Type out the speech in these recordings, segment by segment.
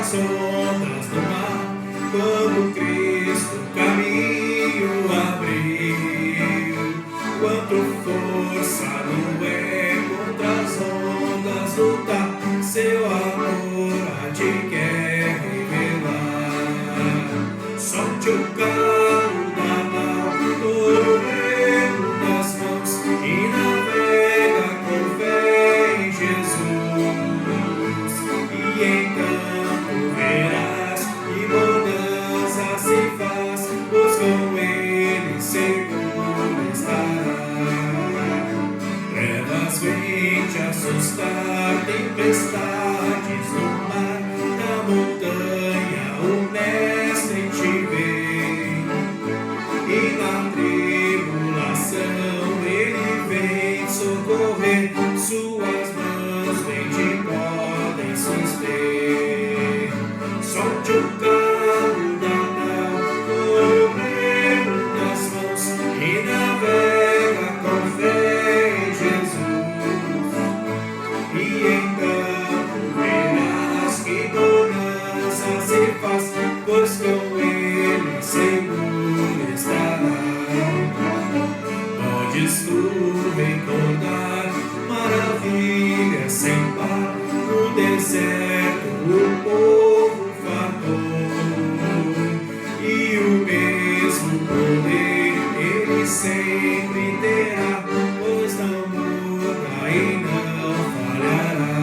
as ondas do mar, quando Cristo o caminho abriu. Quanto força no contra as ondas lutar, seu amor a ti quer revelar. Solte o carro da nau, todo remo nas mãos, e navega com fé em Jesus. E então tu verás que bonança se faz, pois com ele seguro estará. Trevas vêm te assustar, tempestades no mar, na montanha o mestre te vê. E na tribulação ele vem socorrer, suas mãos bem te podem suster. Solte o carro da nau, todo remo nas mãos, e navega com fé em Jesus. E então verás que bonança se faz, pois com ele seguro estará. Podes tu recordar maravilhas sem par, no deserto o povo fartou, e o mesmo poder ele sempre terá, pois não muda e não falhará.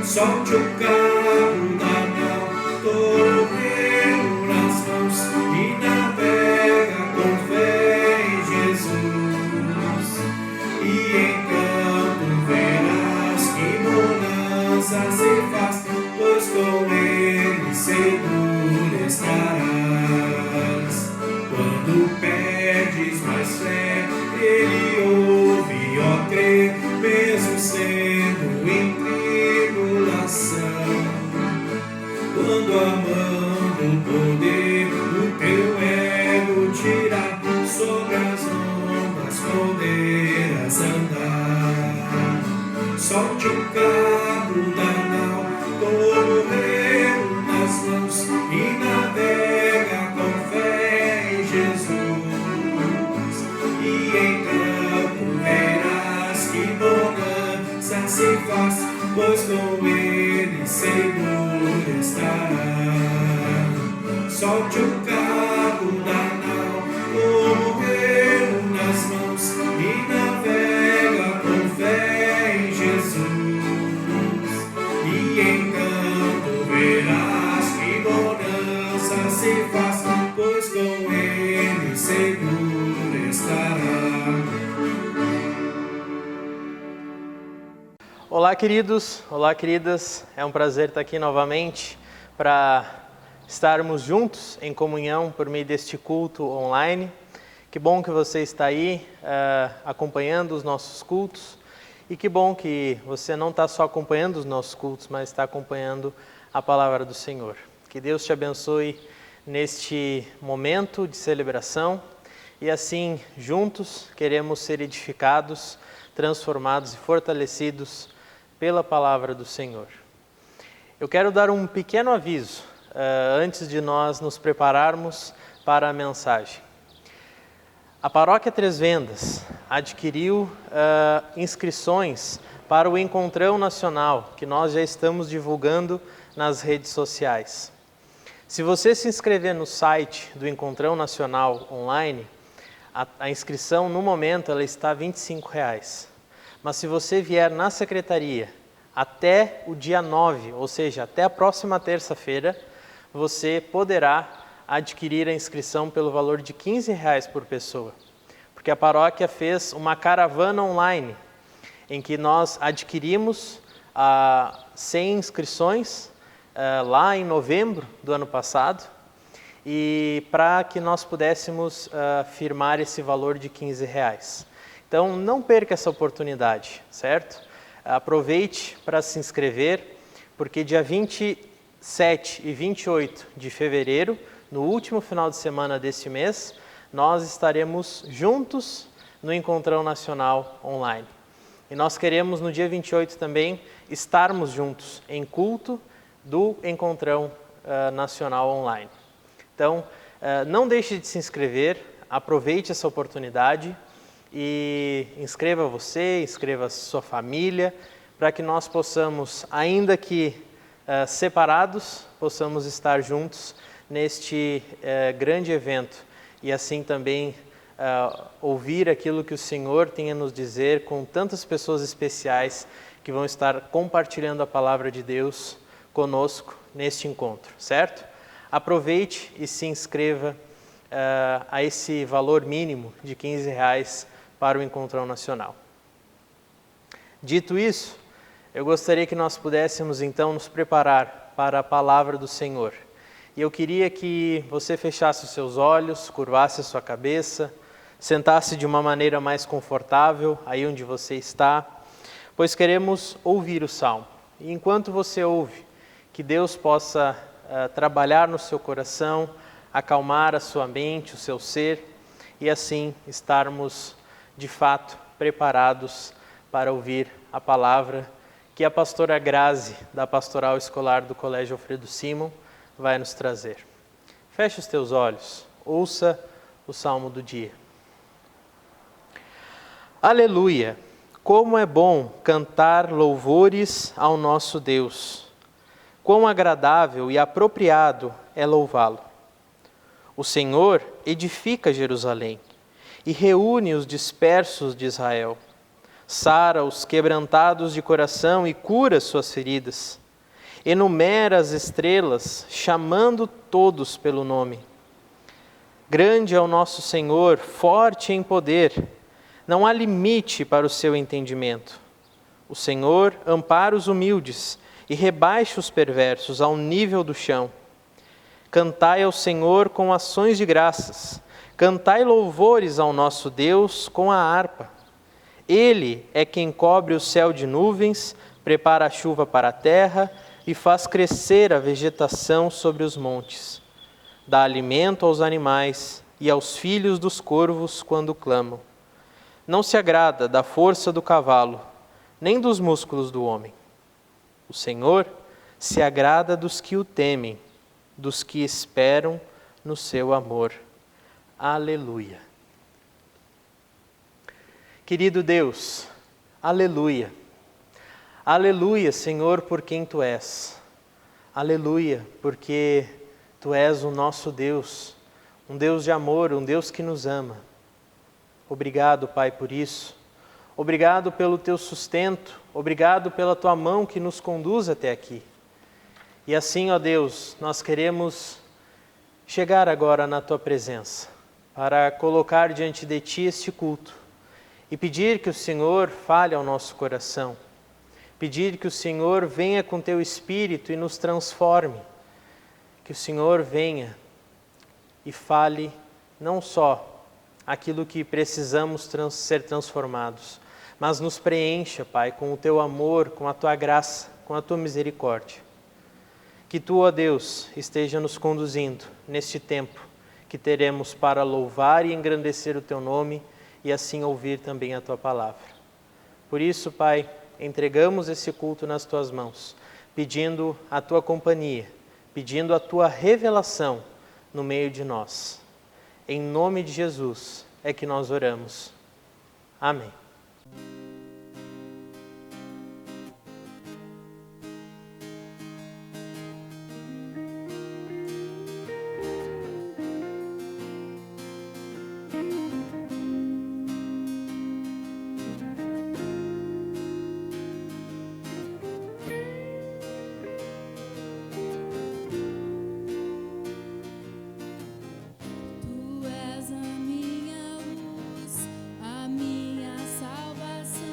Solte o carro da nau, todo remo nas mãos, e navega com fé em Jesus. E então tu verás que bonança se faz, pois com ele seguro estarás. Quando perdes mais fé, ele ouve, ó crer, mesmo sendo em tribulação. Quando a mão do poder o teu ego tirar, sobre as ondas poderás andar. Solte o carro da nau, todo remo nas mãos, e navega com fé em Jesus. E então tu verás que bonança se faz, pois com ele seguro estará. Solte o carro da nau, todo remo nas mãos, e navega com fé em Jesus. E então tu verás que bonança se faz, pois com ele seguro estará. Olá, queridos, olá, queridas, é um prazer estar aqui novamente para estarmos juntos em comunhão por meio deste culto online. Que bom que você está aí acompanhando os nossos cultos, e que bom que você não está só acompanhando os nossos cultos, mas está acompanhando a palavra do Senhor. Que Deus te abençoe neste momento de celebração, e assim juntos queremos ser edificados, transformados e fortalecidos pela palavra do Senhor. Eu quero dar um pequeno aviso antes de nós nos prepararmos para a mensagem. A Paróquia Três Vendas adquiriu inscrições para o Encontrão Nacional, que nós já estamos divulgando nas redes sociais. Se você se inscrever no site do Encontrão Nacional online, a inscrição no momento ela está R$ 25. Mas se você vier na secretaria até o dia 9, ou seja, até a próxima terça-feira, você poderá adquirir a inscrição pelo valor de R$ 15 por pessoa. Porque a paróquia fez uma caravana online, em que nós adquirimos 100 inscrições lá em novembro do ano passado, e para que nós pudéssemos firmar esse valor de R$ 15. Então, não perca essa oportunidade, certo? Aproveite para se inscrever, porque dia 27 e 28 de fevereiro, no último final de semana deste mês, nós estaremos juntos no Encontrão Nacional online. E nós queremos, no dia 28 também, estarmos juntos em culto, do Encontrão Nacional Online. Então, não deixe de se inscrever, aproveite essa oportunidade e inscreva você, inscreva sua família, para que nós possamos, ainda que separados, possamos estar juntos neste grande evento e assim também ouvir aquilo que o Senhor tem a nos dizer com tantas pessoas especiais que vão estar compartilhando a palavra de Deus conosco neste encontro, certo? Aproveite e se inscreva a esse valor mínimo de R$15 para o Encontrão Nacional. Dito isso, eu gostaria que nós pudéssemos então nos preparar para a palavra do Senhor. E eu queria que você fechasse os seus olhos, curvasse a sua cabeça, sentasse de uma maneira mais confortável aí onde você está, pois queremos ouvir o Salmo. E enquanto você ouve, que Deus possa trabalhar no seu coração, acalmar a sua mente, o seu ser, e assim estarmos de fato preparados para ouvir a palavra que a pastora Grazi, da Pastoral Escolar do Colégio Alfredo Simon, vai nos trazer. Feche os teus olhos, ouça o Salmo do dia. Aleluia! Como é bom cantar louvores ao nosso Deus. Quão agradável e apropriado é louvá-lo. O Senhor edifica Jerusalém e reúne os dispersos de Israel. Sara os quebrantados de coração e cura suas feridas. Enumera as estrelas, chamando todos pelo nome. Grande é o nosso Senhor, forte em poder. Não há limite para o seu entendimento. O Senhor ampara os humildes e rebaixa os perversos ao nível do chão. Cantai ao Senhor com ações de graças. Cantai louvores ao nosso Deus com a harpa. Ele é quem cobre o céu de nuvens, prepara a chuva para a terra e faz crescer a vegetação sobre os montes. Dá alimento aos animais e aos filhos dos corvos quando clamam. Não se agrada da força do cavalo, nem dos músculos do homem. O Senhor se agrada dos que o temem, dos que esperam no seu amor. Aleluia. Querido Deus, aleluia. Aleluia, Senhor, por quem Tu és. Aleluia, porque Tu és o nosso Deus, um Deus de amor, um Deus que nos ama. Obrigado, Pai, por isso. Obrigado pelo Teu sustento, obrigado pela Tua mão que nos conduz até aqui. E assim, ó Deus, nós queremos chegar agora na Tua presença, para colocar diante de Ti este culto e pedir que o Senhor fale ao nosso coração, pedir que o Senhor venha com Teu Espírito e nos transforme, que o Senhor venha e fale não só aquilo que precisamos ser transformados, mas nos preencha, Pai, com o Teu amor, com a Tua graça, com a Tua misericórdia. Que Tu, ó Deus, esteja nos conduzindo neste tempo que teremos para louvar e engrandecer o Teu nome e assim ouvir também a Tua palavra. Por isso, Pai, entregamos esse culto nas Tuas mãos, pedindo a Tua companhia, pedindo a Tua revelação no meio de nós. Em nome de Jesus é que nós oramos. Amém. Tu és a minha luz, a minha salvação.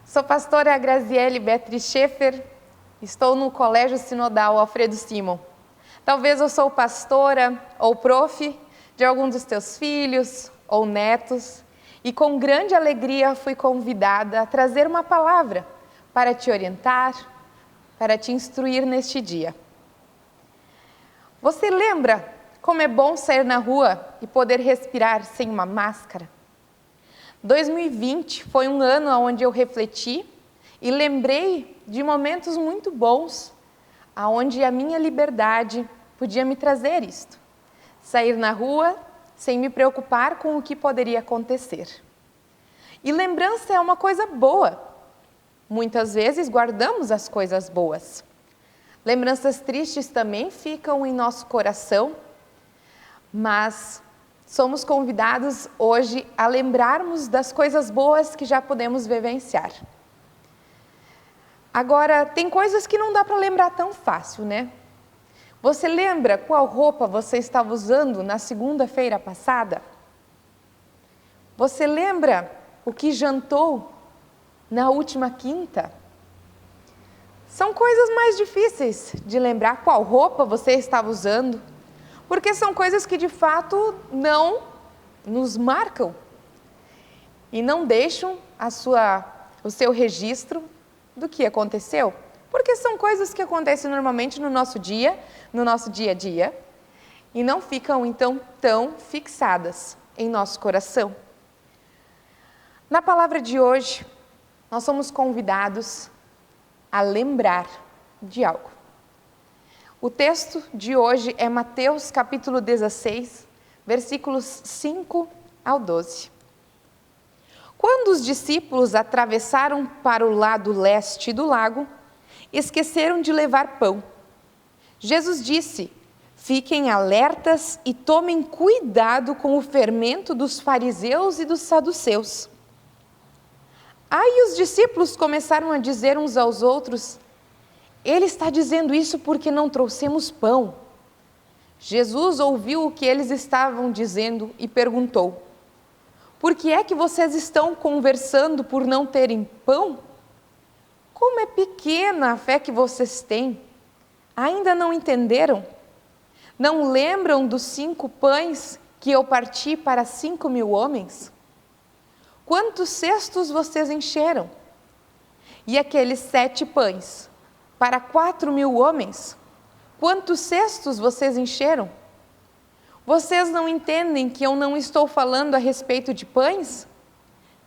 Sou pastora Graziele Beatriz Schaefer, estou no Colégio Sinodal Alfredo Simon. Talvez eu sou pastora ou prof de algum dos teus filhos ou netos e com grande alegria fui convidada a trazer uma palavra para te orientar, para te instruir neste dia. Você lembra como é bom sair na rua e poder respirar sem uma máscara? 2020 foi um ano onde eu refleti e lembrei de momentos muito bons, onde a minha liberdade podia me trazer isto. Sair na rua sem me preocupar com o que poderia acontecer. E lembrança é uma coisa boa. Muitas vezes guardamos as coisas boas. Lembranças tristes também ficam em nosso coração, mas somos convidados hoje a lembrarmos das coisas boas que já podemos vivenciar. Agora, tem coisas que não dá para lembrar tão fácil, né? Você lembra qual roupa você estava usando na segunda-feira passada? Você lembra o que jantou na última quinta? São coisas mais difíceis de lembrar qual roupa você estava usando, porque são coisas que de fato não nos marcam e não deixam o seu registro do que aconteceu, porque são coisas que acontecem normalmente no nosso dia a dia, e não ficam então tão fixadas em nosso coração. Na palavra de hoje, nós somos convidados a lembrar de algo. O texto de hoje é Mateus capítulo 16, versículos 5 ao 12. Quando os discípulos atravessaram para o lado leste do lago, esqueceram de levar pão. Jesus disse: fiquem alertas e tomem cuidado com o fermento dos fariseus e dos saduceus. Aí os discípulos começaram a dizer uns aos outros: ele está dizendo isso porque não trouxemos pão. Jesus ouviu o que eles estavam dizendo e perguntou: por que é que vocês estão conversando por não terem pão? Como é pequena a fé que vocês têm! Ainda não entenderam? Não lembram dos 5 pães que eu parti para 5.000 homens? Quantos cestos vocês encheram? E aqueles 7 pães para 4.000 homens? Quantos cestos vocês encheram? Vocês não entendem que eu não estou falando a respeito de pães?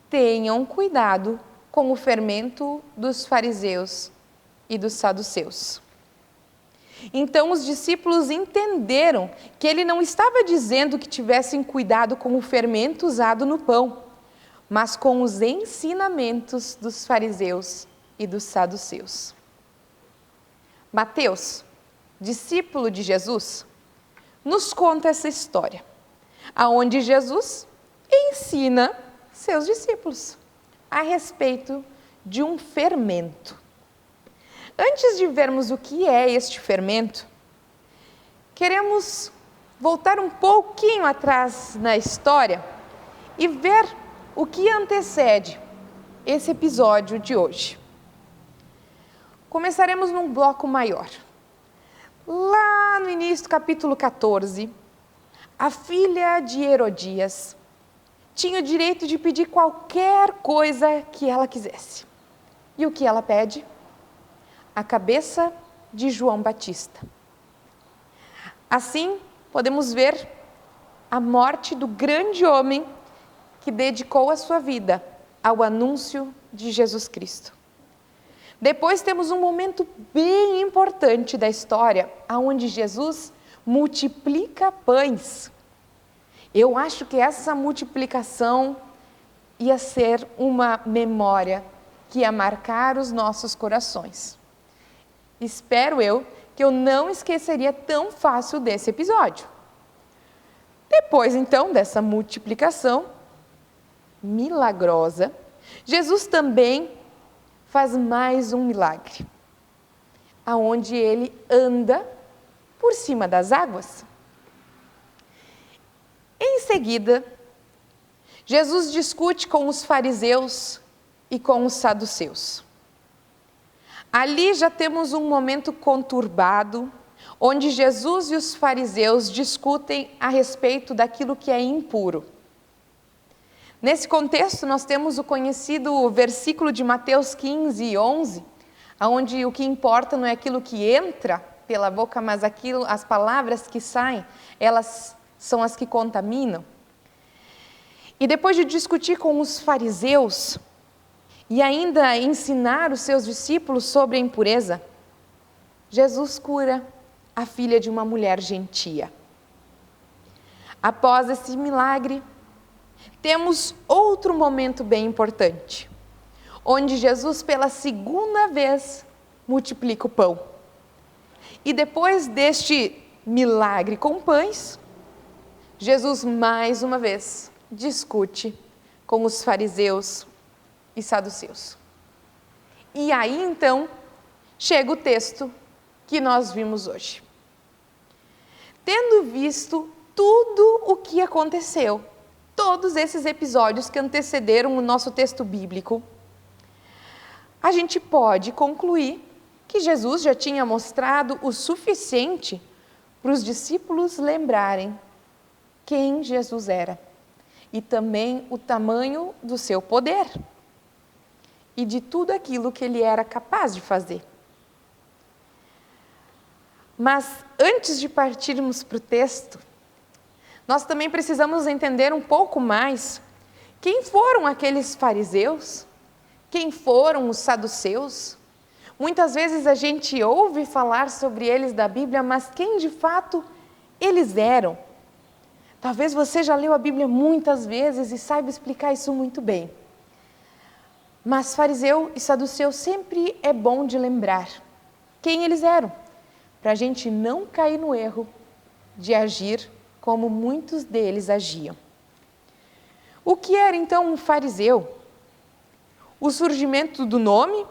Tenham cuidado com o fermento dos fariseus e dos saduceus. Então os discípulos entenderam que ele não estava dizendo que tivessem cuidado com o fermento usado no pão, mas com os ensinamentos dos fariseus e dos saduceus. Mateus, discípulo de Jesus, nos conta essa história, aonde Jesus ensina seus discípulos a respeito de um fermento. Antes de vermos o que é este fermento, queremos voltar um pouquinho atrás na história e ver o que antecede esse episódio de hoje. Começaremos num bloco maior. Lá no início do capítulo 14, a filha de Herodias tinha o direito de pedir qualquer coisa que ela quisesse. E o que ela pede? A cabeça de João Batista. Assim, podemos ver a morte do grande homem que dedicou a sua vida ao anúncio de Jesus Cristo. Depois temos um momento bem importante da história, onde Jesus multiplica pães. Eu acho que essa multiplicação ia ser uma memória que ia marcar os nossos corações. Espero eu que eu não esqueceria tão fácil desse episódio. Depois, então, dessa multiplicação milagrosa, Jesus também faz mais um milagre, aonde ele anda por cima das águas. Em seguida, Jesus discute com os fariseus e com os saduceus. Ali já temos um momento conturbado, onde Jesus e os fariseus discutem a respeito daquilo que é impuro. Nesse contexto, nós temos o conhecido versículo de Mateus 15, 11, onde o que importa não é aquilo que entra pela boca, mas as palavras que saem, elas são as que contaminam. E depois de discutir com os fariseus e ainda ensinar os seus discípulos sobre a impureza, Jesus cura a filha de uma mulher gentia. Após esse milagre, temos outro momento bem importante, onde Jesus pela segunda vez multiplica o pão. E depois deste milagre com pães, Jesus mais uma vez discute com os fariseus e saduceus. E aí então chega o texto que nós vimos hoje. Tendo visto tudo o que aconteceu, todos esses episódios que antecederam o nosso texto bíblico, a gente pode concluir que Jesus já tinha mostrado o suficiente para os discípulos lembrarem quem Jesus era e também o tamanho do seu poder e de tudo aquilo que ele era capaz de fazer. Mas antes de partirmos para o texto, nós também precisamos entender um pouco mais quem foram aqueles fariseus, quem foram os saduceus. Muitas vezes a gente ouve falar sobre eles da Bíblia, mas quem de fato eles eram? Talvez você já leu a Bíblia muitas vezes e saiba explicar isso muito bem. Mas fariseu e saduceu sempre é bom de lembrar quem eles eram, para a gente não cair no erro de agir como muitos deles agiam. O que era então um fariseu? O surgimento do nome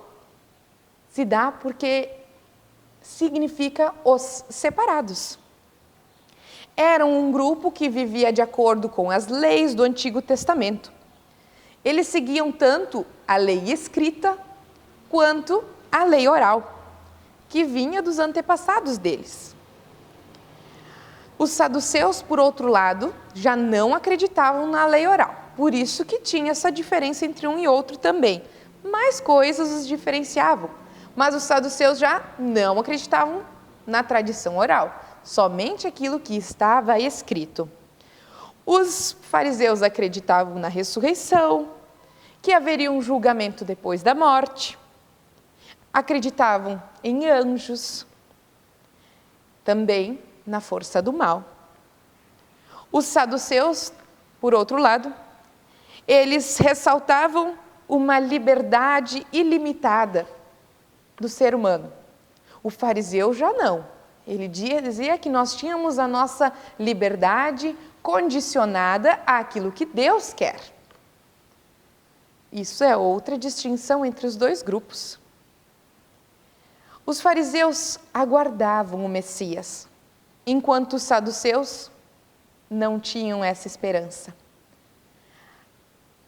se dá porque significa os separados. Eram um grupo que vivia de acordo com as leis do Antigo Testamento. Eles seguiam tanto a lei escrita quanto a lei oral, que vinha dos antepassados deles. Os saduceus, por outro lado, já não acreditavam na lei oral, por isso que tinha essa diferença entre um e outro também. Mais coisas os diferenciavam, mas os saduceus já não acreditavam na tradição oral, somente aquilo que estava escrito. Os fariseus acreditavam na ressurreição, que haveria um julgamento depois da morte, acreditavam em anjos, também na força do mal. Os saduceus, por outro lado, eles ressaltavam uma liberdade ilimitada do ser humano. O fariseu já não. Ele dizia que nós tínhamos a nossa liberdade condicionada àquilo que Deus quer. Isso é outra distinção entre os dois grupos. Os fariseus aguardavam o Messias, enquanto os saduceus não tinham essa esperança.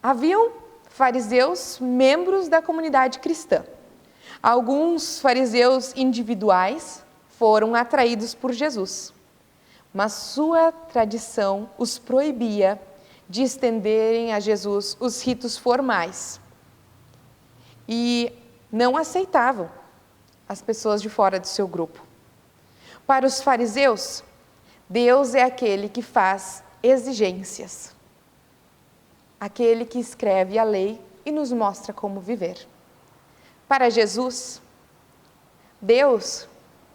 Haviam fariseus membros da comunidade cristã. Alguns fariseus individuais foram atraídos por Jesus, mas sua tradição os proibia de estenderem a Jesus os ritos formais e não aceitavam as pessoas de fora do seu grupo. Para os fariseus, Deus é aquele que faz exigências, aquele que escreve a lei e nos mostra como viver. Para Jesus, Deus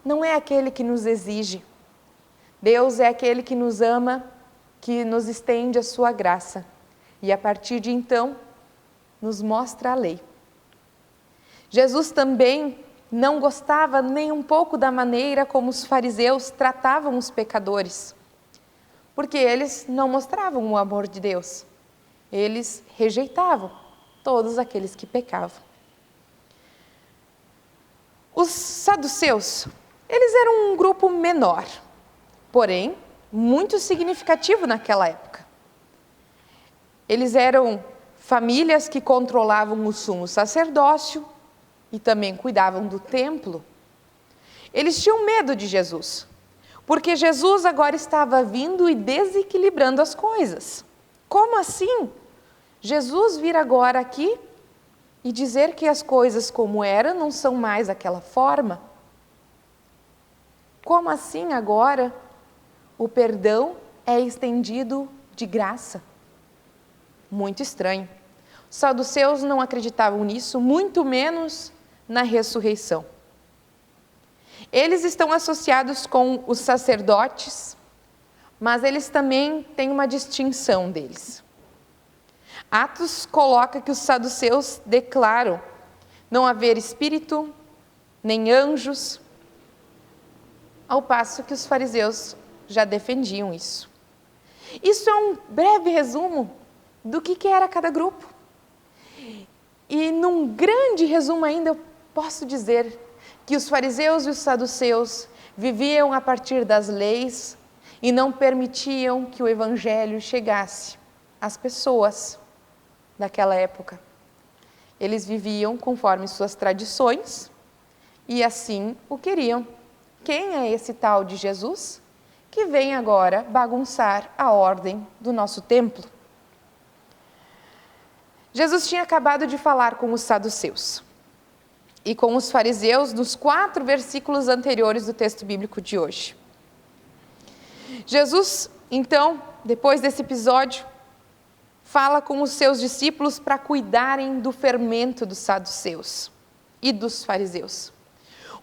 não é aquele que nos exige. Deus é aquele que nos ama, que nos estende a sua graça e a partir de então nos mostra a lei. Jesus também não gostava nem um pouco da maneira como os fariseus tratavam os pecadores, porque eles não mostravam o amor de Deus. Eles rejeitavam todos aqueles que pecavam. Os saduceus, eles eram um grupo menor, porém muito significativo naquela época. Eles eram famílias que controlavam o sumo sacerdócio e também cuidavam do templo. Eles tinham medo de Jesus, porque Jesus agora estava vindo e desequilibrando as coisas. Como assim? Jesus vir agora aqui e dizer que as coisas como eram não são mais daquela forma? Como assim agora o perdão é estendido de graça? Muito estranho. Os saduceus não acreditavam nisso, muito menos na ressurreição. Eles estão associados com os sacerdotes, mas eles também têm uma distinção deles. Atos coloca que os saduceus declaram não haver espírito, nem anjos, ao passo que os fariseus já defendiam isso. Isso é um breve resumo do que era cada grupo. E num grande resumo ainda eu posso dizer que os fariseus e os saduceus viviam a partir das leis e não permitiam que o evangelho chegasse às pessoas daquela época. Eles viviam conforme suas tradições e assim o queriam. Quem é esse tal de Jesus que vem agora bagunçar a ordem do nosso templo? Jesus tinha acabado de falar com os saduceus e com os fariseus nos 4 versículos anteriores do texto bíblico de hoje. Jesus, então, depois desse episódio, fala com os seus discípulos para cuidarem do fermento dos saduceus e dos fariseus.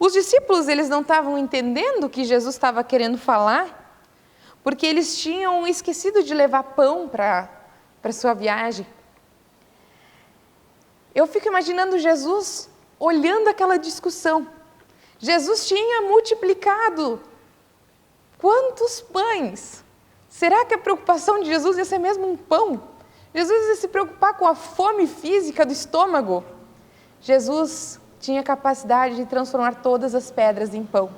Os discípulos, eles não estavam entendendo o que Jesus estava querendo falar, porque eles tinham esquecido de levar pão para sua viagem. Eu fico imaginando Jesus olhando aquela discussão. Jesus tinha multiplicado quantos pães? Será que a preocupação de Jesus ia ser mesmo um pão? Jesus ia se preocupar com a fome física do estômago? Jesus tinha capacidade de transformar todas as pedras em pão.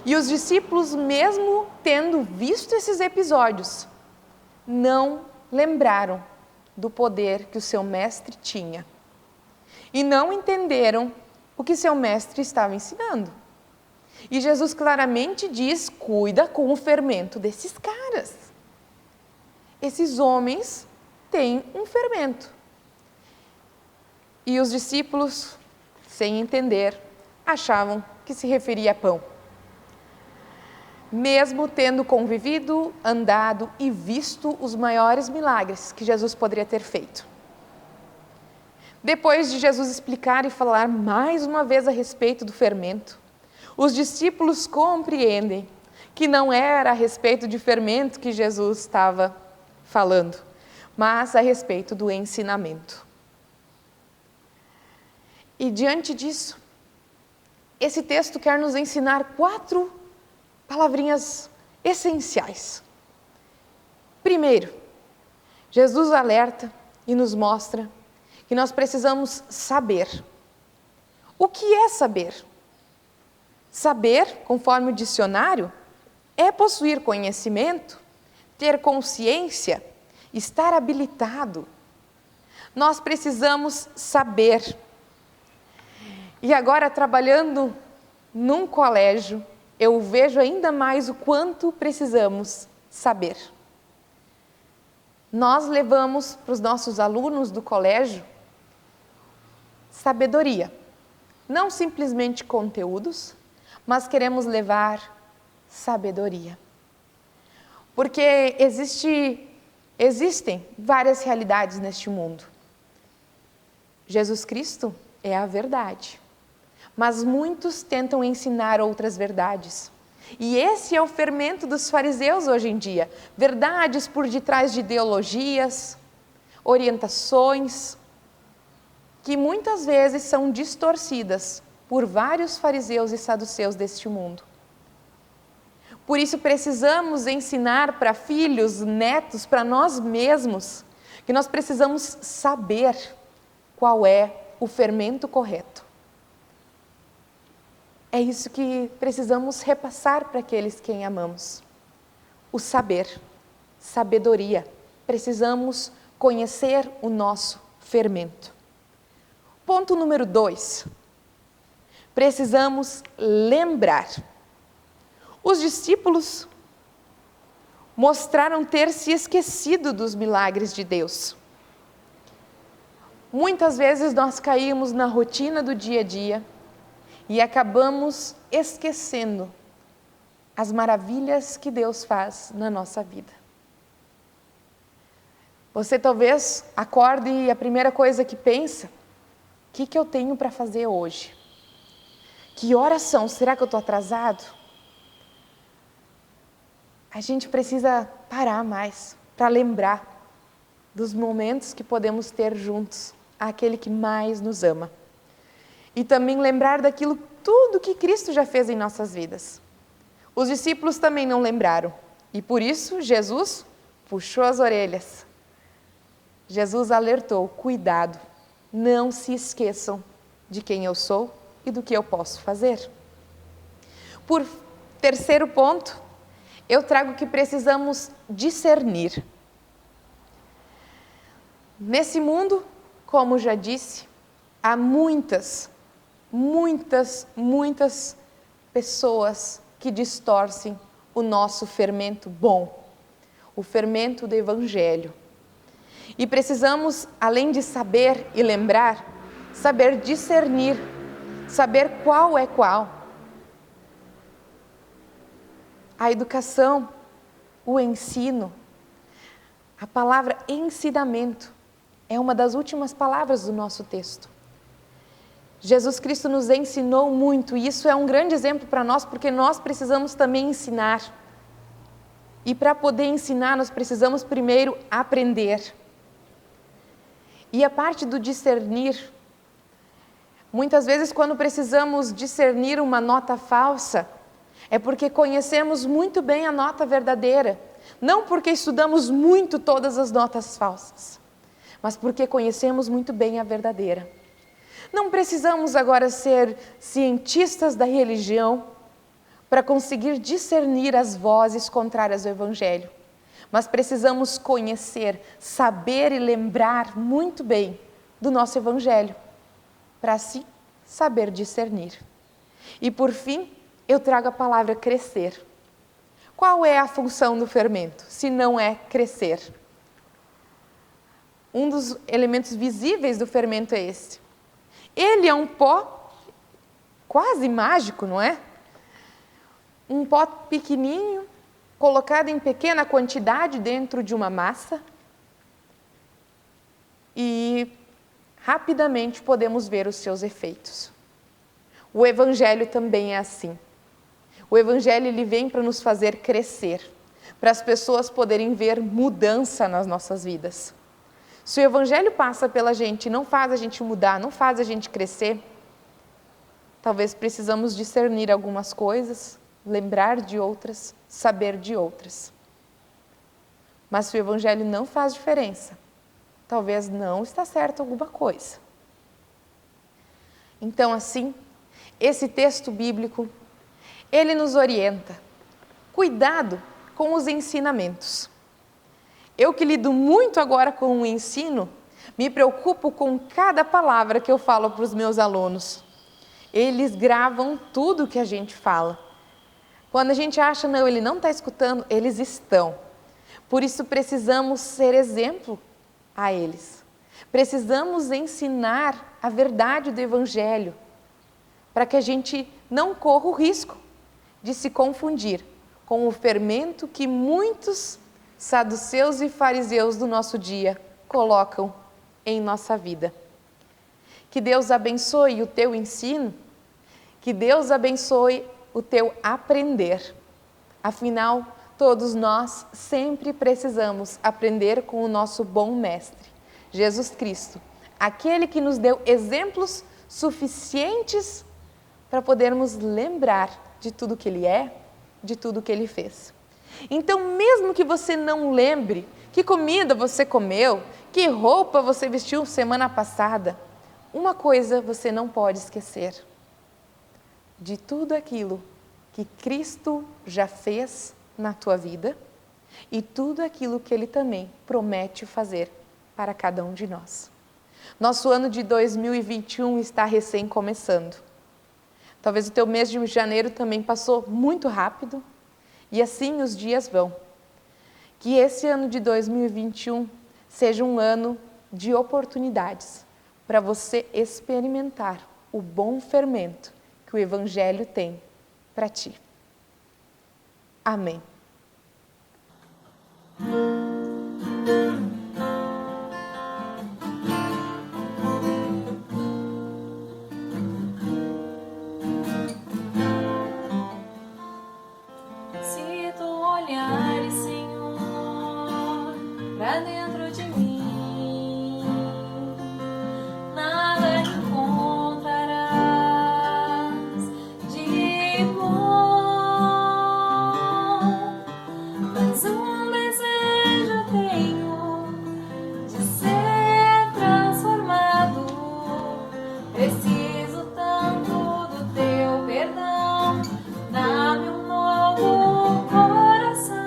E os discípulos, mesmo tendo visto esses episódios, não lembraram do poder que o seu mestre tinha. E não entenderam o que seu mestre estava ensinando. E Jesus claramente diz, cuida com o fermento desses caras. Esses homens têm um fermento. E os discípulos, sem entender, achavam que se referia a pão. Mesmo tendo convivido, andado e visto os maiores milagres que Jesus poderia ter feito. Depois de Jesus explicar e falar mais uma vez a respeito do fermento, os discípulos compreendem que não era a respeito de fermento que Jesus estava falando, mas a respeito do ensinamento. E diante disso, esse texto quer nos ensinar 4 palavrinhas essenciais. Primeiro, Jesus alerta e nos mostra que nós precisamos saber. O que é saber? Saber, conforme o dicionário, é possuir conhecimento, ter consciência, estar habilitado. Nós precisamos saber. E agora, trabalhando num colégio, eu vejo ainda mais o quanto precisamos saber. Nós levamos para os nossos alunos do colégio sabedoria. Não simplesmente conteúdos, mas queremos levar sabedoria. Porque existem várias realidades neste mundo. Jesus Cristo é a verdade. Mas muitos tentam ensinar outras verdades. E esse é o fermento dos fariseus hoje em dia. Verdades por detrás de ideologias, orientações, que muitas vezes são distorcidas por vários fariseus e saduceus deste mundo. Por isso precisamos ensinar para filhos, netos, para nós mesmos, que nós precisamos saber qual é o fermento correto. É isso que precisamos repassar para aqueles quem amamos. O saber, sabedoria. Precisamos conhecer o nosso fermento. Ponto número 2. Precisamos lembrar. Os discípulos mostraram ter se esquecido dos milagres de Deus. Muitas vezes nós caímos na rotina do dia a dia e acabamos esquecendo as maravilhas que Deus faz na nossa vida. Você talvez acorde e a primeira coisa que pensa, o que eu tenho para fazer hoje? Que horas são? Será que eu estou atrasado? A gente precisa parar mais para lembrar dos momentos que podemos ter juntos àquele que mais nos ama. E também lembrar daquilo tudo que Cristo já fez em nossas vidas. Os discípulos também não lembraram. E por isso Jesus puxou as orelhas. Jesus alertou, cuidado, não se esqueçam de quem eu sou e do que eu posso fazer. Por terceiro ponto, eu trago que precisamos discernir. Nesse mundo, como já disse, há muitas pessoas que distorcem o nosso fermento bom, o fermento do Evangelho. E precisamos, além de saber e lembrar, saber discernir, saber qual é qual. A educação, o ensino, a palavra ensinamento é uma das últimas palavras do nosso texto. Jesus Cristo nos ensinou muito e isso é um grande exemplo para nós porque nós precisamos também ensinar. E para poder ensinar, nós precisamos primeiro aprender. E a parte do discernir, muitas vezes quando precisamos discernir uma nota falsa, é porque conhecemos muito bem a nota verdadeira, não porque estudamos muito todas as notas falsas, mas porque conhecemos muito bem a verdadeira. Não precisamos agora ser cientistas da religião para conseguir discernir as vozes contrárias ao Evangelho, mas precisamos conhecer, saber e lembrar muito bem do nosso Evangelho, para assim saber discernir. E por fim, eu trago a palavra crescer. Qual é a função do fermento, se não é crescer? Um dos elementos visíveis do fermento é esse. Ele é um pó quase mágico, não é? Um pó pequenininho, colocado em pequena quantidade dentro de uma massa e rapidamente podemos ver os seus efeitos. O Evangelho também é assim. O Evangelho ele vem para nos fazer crescer, para as pessoas poderem ver mudança nas nossas vidas. Se o Evangelho passa pela gente e não faz a gente mudar, não faz a gente crescer, talvez precisamos discernir algumas coisas, lembrar de outras, saber de outras. Mas se o Evangelho não faz diferença, talvez não está certo alguma coisa. Então, assim, esse texto bíblico, ele nos orienta. Cuidado com os ensinamentos. Eu que lido muito agora com o ensino, me preocupo com cada palavra que eu falo para os meus alunos. Eles gravam tudo que a gente fala. Quando a gente acha, não, ele não está escutando, eles estão. Por isso precisamos ser exemplo a eles. Precisamos ensinar a verdade do Evangelho, para que a gente não corra o risco de se confundir com o fermento que muitos saduceus e fariseus do nosso dia colocam em nossa vida. Que Deus abençoe o teu ensino, que Deus abençoe o teu aprender. Afinal, todos nós sempre precisamos aprender com o nosso bom mestre, Jesus Cristo, aquele que nos deu exemplos suficientes para podermos lembrar de tudo que Ele é, de tudo que Ele fez. Então, mesmo que você não lembre que comida você comeu, que roupa você vestiu semana passada, uma coisa você não pode esquecer: de tudo aquilo que Cristo já fez na tua vida e tudo aquilo que Ele também promete fazer para cada um de nós. Nosso ano de 2021 está recém começando. Talvez o teu mês de janeiro também passou muito rápido e assim os dias vão. Que esse ano de 2021 seja um ano de oportunidades para você experimentar o bom fermento que o Evangelho tem para ti. Amém. Se tu olhares, Senhor, pra dentro de mim, nada encontrarás de bom, mas um desejo tenho de ser transformado. Preciso tanto do teu perdão, dá-me um novo coração,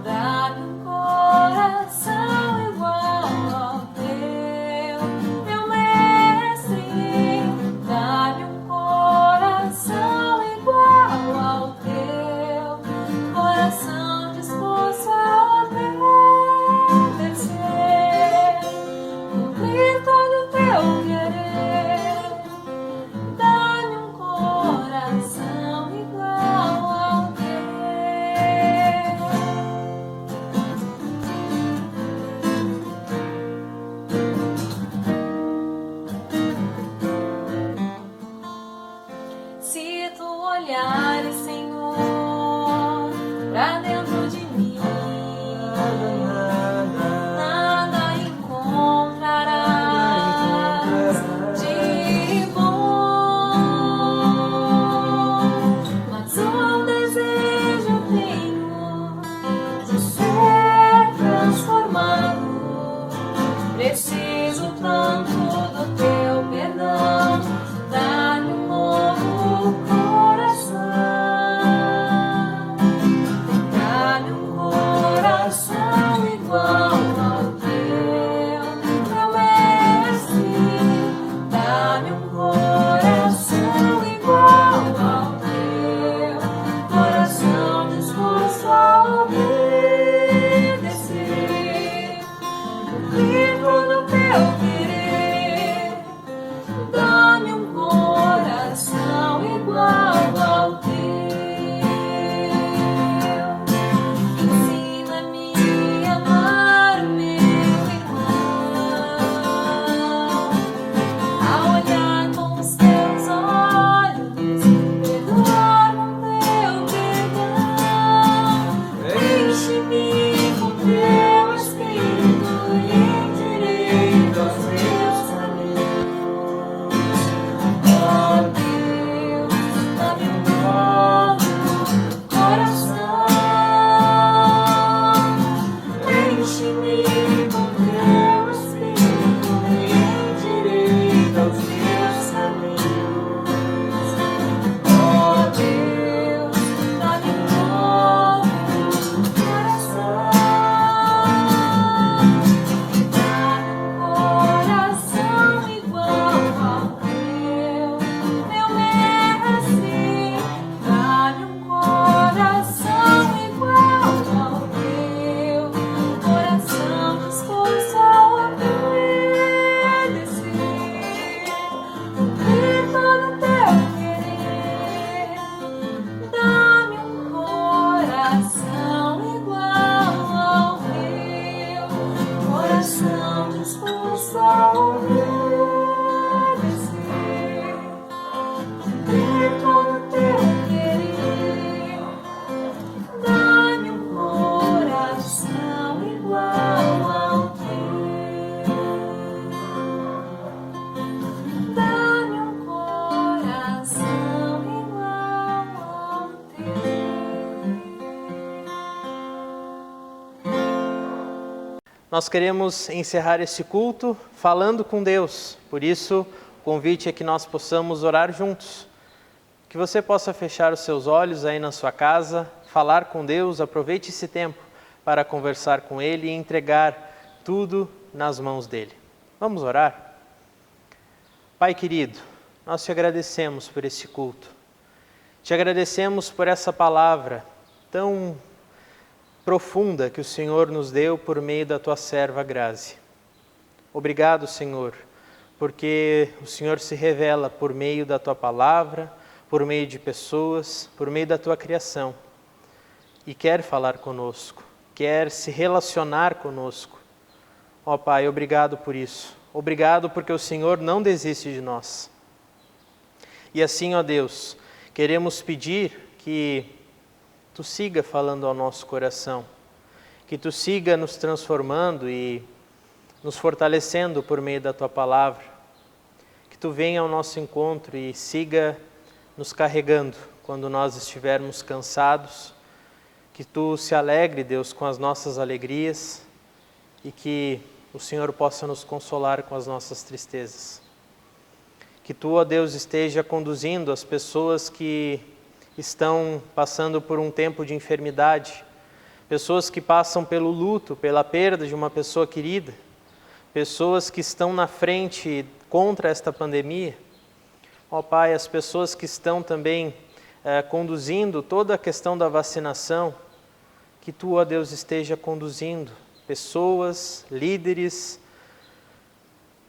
dá-me um coração igual ao teu, meu mestre, dá-me um coração igual ao teu, coração disposto a obedecer, cumprir todo o teu querer. Dá-me um coração igual ao teu. Se tu olhares, Senhor, pra dentro de mim, nada encontrarás de bom, mas um desejo tenho de ser transformado. Preciso tanto do teu perdão, dá-me um novo coração, dá-me um coração igual ao teu, meu mestre, dá-me um coração igual ao teu, coração disposto a obedecer, cumprir todo o teu querer. Dá-me um coração igual ao teu. Ensina-me a amar o meu irmão, a olhar com os teus olhos, perdoar com teu perdão. Enche-me com teu Espírito e endireita os meus caminhos. Ó Deus, dá-me um novo coração. Enche-me com teu Espírito e endireita os meus caminhos. Ó Deus, dá-me um novo coração. Dá-me um coração igual ao teu, meu mestre. Dá-me um coração igual ao teu, coração disposto a obedecer, cumprir todo o teu querer. Dá-me um coração igual ao teu, coração disposto a obedecer, cumprir todo o teu querer. Dá-me um coração igual ao teu. Dá-me um coração igual ao teu. Nós queremos encerrar este culto falando com Deus. Por isso, o convite é que nós possamos orar juntos. Que você possa fechar os seus olhos aí na sua casa, falar com Deus, aproveite esse tempo para conversar com Ele e entregar tudo nas mãos dEle. Vamos orar? Pai querido, nós te agradecemos por esse culto. Te agradecemos por essa palavra tão profunda que o Senhor nos deu por meio da tua serva Grazi. Obrigado, Senhor, porque o Senhor se revela por meio da tua palavra, por meio de pessoas, por meio da tua criação. E quer falar conosco, quer se relacionar conosco. Ó Pai, obrigado por isso. Obrigado porque o Senhor não desiste de nós. E assim, ó Deus, queremos pedir que Tu siga falando ao nosso coração, que Tu siga nos transformando e nos fortalecendo por meio da Tua palavra, que Tu venha ao nosso encontro e siga nos carregando quando nós estivermos cansados, que Tu se alegre, Deus, com as nossas alegrias e que o Senhor possa nos consolar com as nossas tristezas. Que Tu, ó Deus, esteja conduzindo as pessoas que estão passando por um tempo de enfermidade, pessoas que passam pelo luto, pela perda de uma pessoa querida, pessoas que estão na frente contra esta pandemia. Ó Pai, as pessoas que estão também conduzindo toda a questão da vacinação, que Tu, ó Deus, esteja conduzindo pessoas, líderes,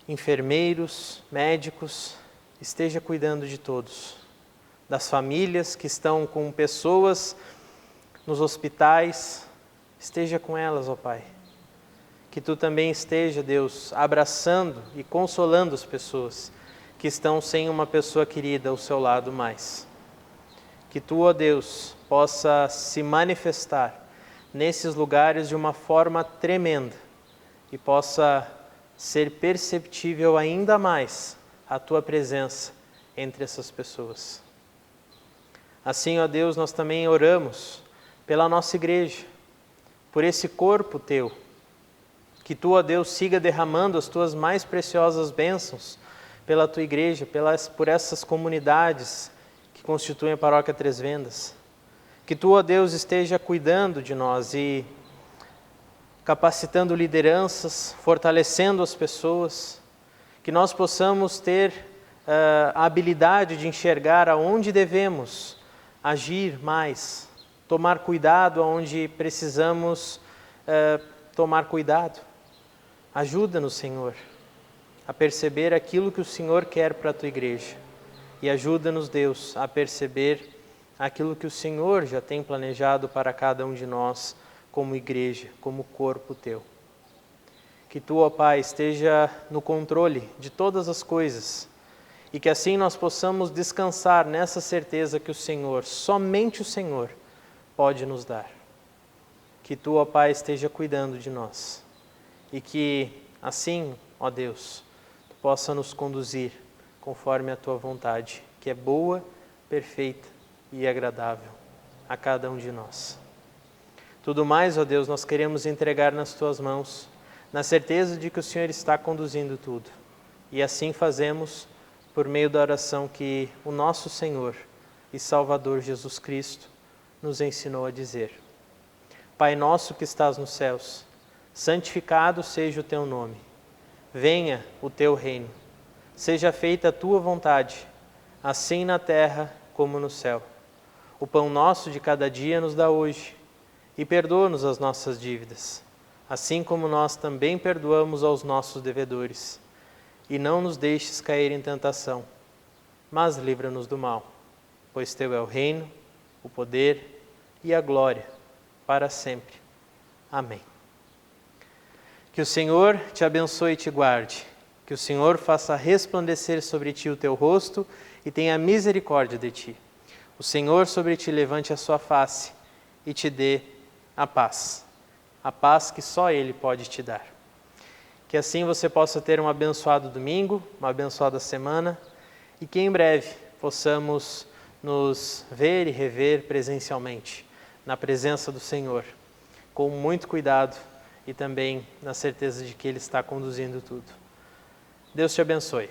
enfermeiros, médicos, esteja cuidando de todos, das famílias que estão com pessoas nos hospitais, esteja com elas, ó Pai. Que Tu também esteja, Deus, abraçando e consolando as pessoas que estão sem uma pessoa querida ao seu lado mais. Que Tu, ó Deus, possa se manifestar nesses lugares de uma forma tremenda e possa ser perceptível ainda mais a Tua presença entre essas pessoas. Assim, ó Deus, nós também oramos pela nossa igreja, por esse corpo Teu, que Tu, ó Deus, siga derramando as Tuas mais preciosas bênçãos pela Tua igreja, por essas comunidades que constituem a Paróquia Três Vendas. Que Tu, ó Deus, esteja cuidando de nós e capacitando lideranças, fortalecendo as pessoas, que nós possamos ter a habilidade de enxergar aonde devemos agir mais, tomar cuidado aonde precisamos tomar cuidado. Ajuda-nos, Senhor, a perceber aquilo que o Senhor quer para a Tua igreja. E ajuda-nos, Deus, a perceber aquilo que o Senhor já tem planejado para cada um de nós como igreja, como corpo Teu. Que Tu, ó Pai, esteja no controle de todas as coisas e que assim nós possamos descansar nessa certeza que o Senhor, somente o Senhor, pode nos dar. Que Tu, ó Pai, esteja cuidando de nós e que assim, ó Deus, Tu possa nos conduzir conforme a Tua vontade, que é boa, perfeita e agradável a cada um de nós. Tudo mais, ó Deus, nós queremos entregar nas Tuas mãos, na certeza de que o Senhor está conduzindo tudo. E assim fazemos por meio da oração que o nosso Senhor e Salvador Jesus Cristo nos ensinou a dizer. Pai nosso que estás nos céus, santificado seja o Teu nome. Venha o Teu reino. Seja feita a Tua vontade, assim na terra como no céu. O pão nosso de cada dia nos dá hoje, e perdoa-nos as nossas dívidas, assim como nós também perdoamos aos nossos devedores. E não nos deixes cair em tentação, mas livra-nos do mal, pois Teu é o reino, o poder e a glória, para sempre. Amém. Que o Senhor te abençoe e te guarde, que o Senhor faça resplandecer sobre ti o Teu rosto e tenha misericórdia de ti. O Senhor sobre ti levante a sua face e te dê a paz que só Ele pode te dar. Que assim você possa ter um abençoado domingo, uma abençoada semana e que em breve possamos nos ver e rever presencialmente, na presença do Senhor, com muito cuidado e também na certeza de que Ele está conduzindo tudo. Deus te abençoe.